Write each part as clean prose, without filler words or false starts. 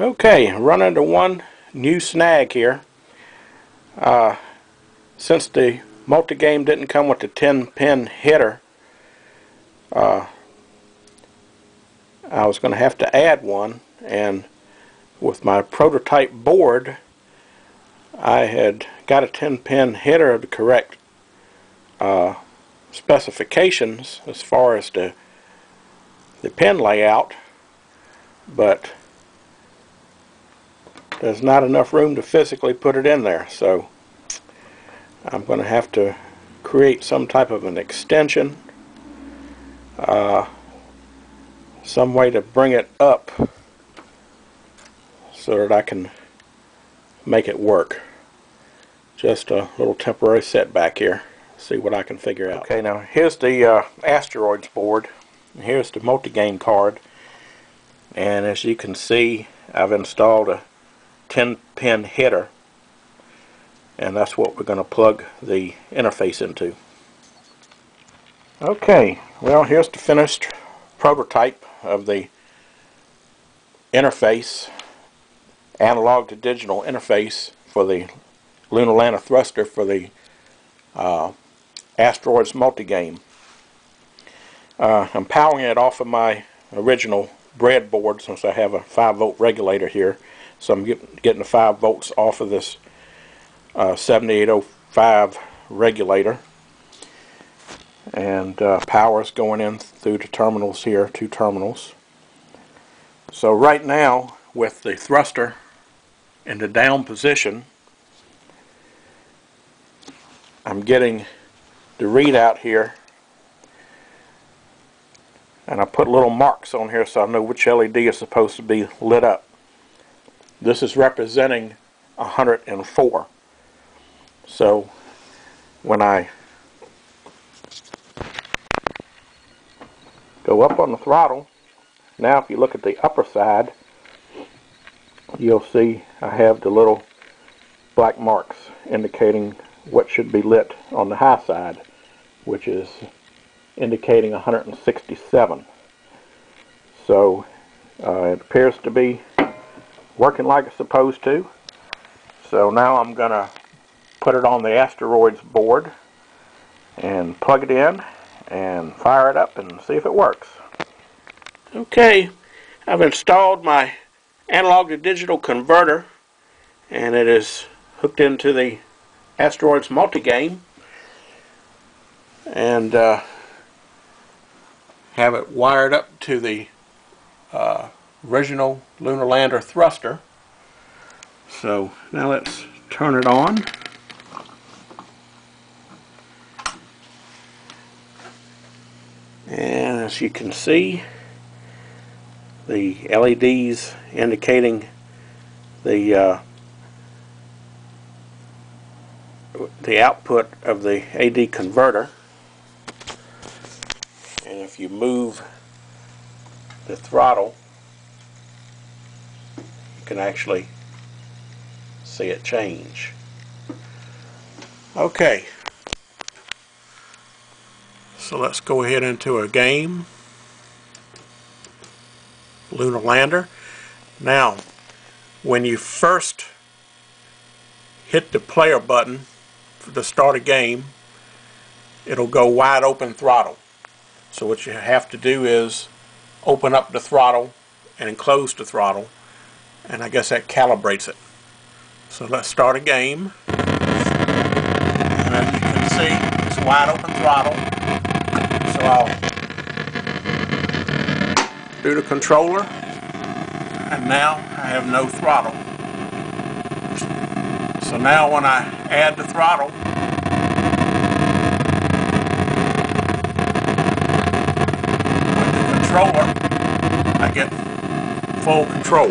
Okay, run into one new snag here. Since the multi-game didn't come with the 10-pin header, I was going to have to add one, and with my prototype board I had got a 10-pin header of the correct specifications as far as the pin layout, but there's not enough room to physically put it in there, so I'm going to have to create some type of an extension, some way to bring it up so that I can make it work. Just a little temporary setback here. See what I can figure out. Okay, now here's the Asteroids board. Here's the multi-game card, and as you can see, I've installed a 10-pin header, and that's what we're going to plug the interface into. Okay, well, here's the finished prototype of the interface, analog to digital interface for the Lunar Lander thruster for the Asteroids Multigame. I'm powering it off of my original breadboard since I have a 5-volt regulator here, so I'm getting the 5 volts off of this 7805 regulator, and power is going in through the terminals here, 2 terminals. So right now, with the thruster in the down position, I'm getting the readout here, and I put little marks on here so I know which LED is supposed to be lit up. This is representing 104. So when I go up on the throttle, now if you look at the upper side, you'll see I have the little black marks indicating what should be lit on the high side, which is indicating 167. So it appears to be working like it's supposed to. So now I'm going to put it on the Asteroids board and plug it in and fire it up and see if it works. Okay, I've installed my analog to digital converter, and it is hooked into the Asteroids Multigame, and have it wired up to the original Lunar Lander thruster. So now let's turn it on. And as you can see, the LEDs indicating the output of the AD converter. And if you move the throttle, you can actually see it change. Okay, so let's go ahead into a game, Lunar Lander. Now, when you first hit the player button to start a game, it'll go wide open throttle. So what you have to do is open up the throttle and close the throttle, and I guess that calibrates it. So let's start a game, and as you can see, it's wide open throttle. So I'll do the controller, and now I have no throttle. So now when I add the throttle, with the controller, I get full control.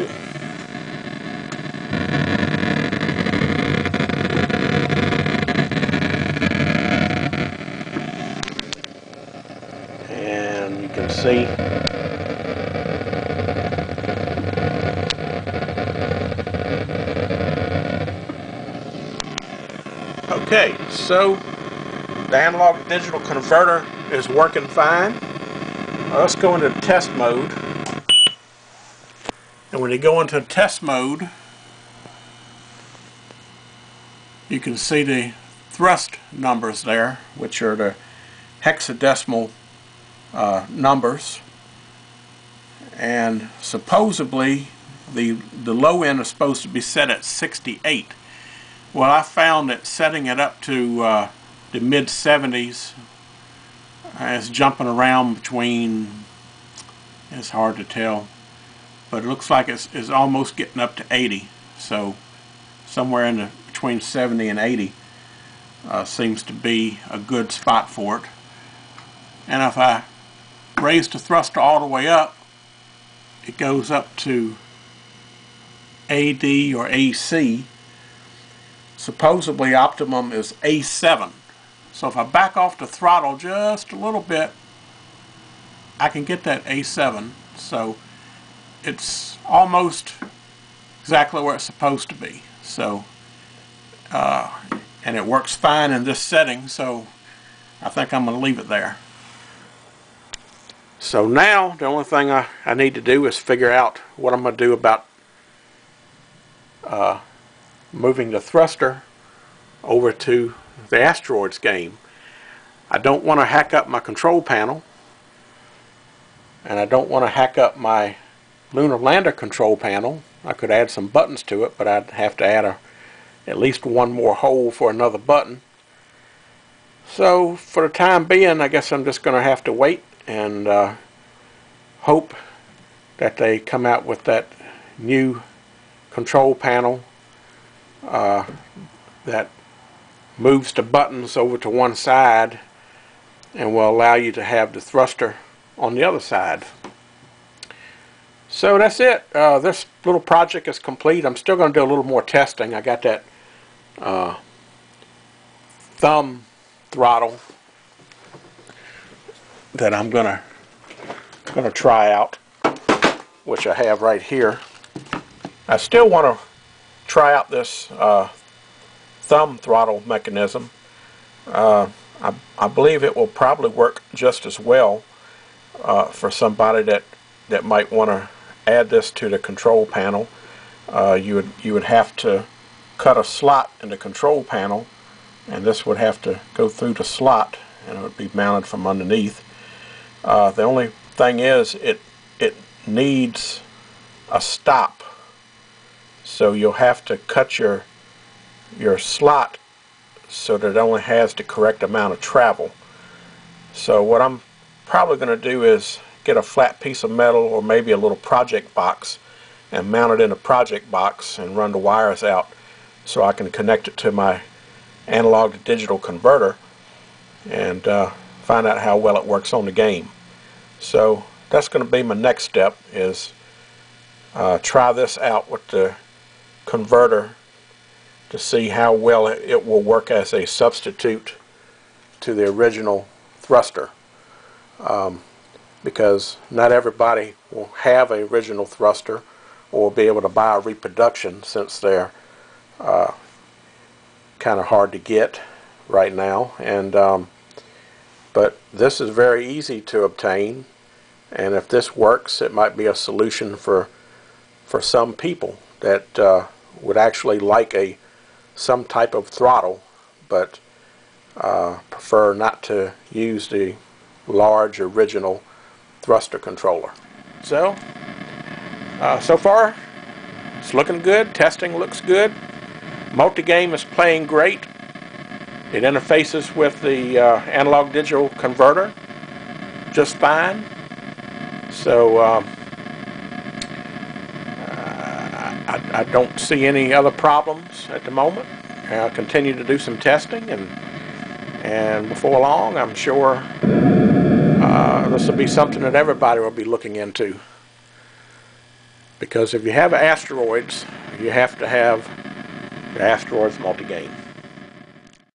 And you can see okay, so the analog to digital converter is working fine. Let's go into test mode. And when you go into test mode, you can see the thrust numbers there, which are the hexadecimal numbers, and supposedly the low end is supposed to be set at 68. Well, I found that setting it up to the mid 70s is jumping around between, it's hard to tell, but it looks like it's almost getting up to 80. So somewhere in between 70 and 80 seems to be a good spot for it. And if I raise the thruster all the way up, it goes up to AD or AC. Supposedly optimum is A7. So if I back off the throttle just a little bit, I can get that A7. So it's almost exactly where it's supposed to be. So and it works fine in this setting, so I think I'm going to leave it there. So now the only thing I need to do is figure out what I'm going to do about moving the thruster over to the Asteroids game. I don't want to hack up my control panel, and I don't want to hack up my Lunar Lander control panel. I could add some buttons to it, but I'd have to add at least one more hole for another button. So for the time being, I guess I'm just going to have to wait and hope that they come out with that new control panel that moves the buttons over to one side and will allow you to have the thruster on the other side. So that's it. This little project is complete. I'm still going to do a little more testing. I got that thumb throttle that I'm gonna try out, which I have right here. I still want to try out this thumb throttle mechanism. I believe it will probably work just as well for somebody that might want to add this to the control panel. You would have to cut a slot in the control panel, and this would have to go through the slot, and it would be mounted from underneath. The only thing is it needs a stop, so you'll have to cut your slot so that it only has the correct amount of travel. So what I'm probably going to do is get a flat piece of metal or maybe a little project box and mount it in a project box and run the wires out so I can connect it to my analog to digital converter and find out how well it works on the game. So that's going to be my next step, is try this out with the converter to see how well it will work as a substitute to the original thruster, because not everybody will have an original thruster or will be able to buy a reproduction, since they're kind of hard to get right now. And but this is very easy to obtain, and if this works, it might be a solution for some people that would actually like some type of throttle, but prefer not to use the large original thruster controller. So far it's looking good. Testing looks good. Multigame is playing great. It interfaces with the analog digital converter just fine. So I don't see any other problems at the moment. I'll continue to do some testing, and before long, I'm sure this will be something that everybody will be looking into. Because if you have Asteroids, you have to have the Asteroids Multigame.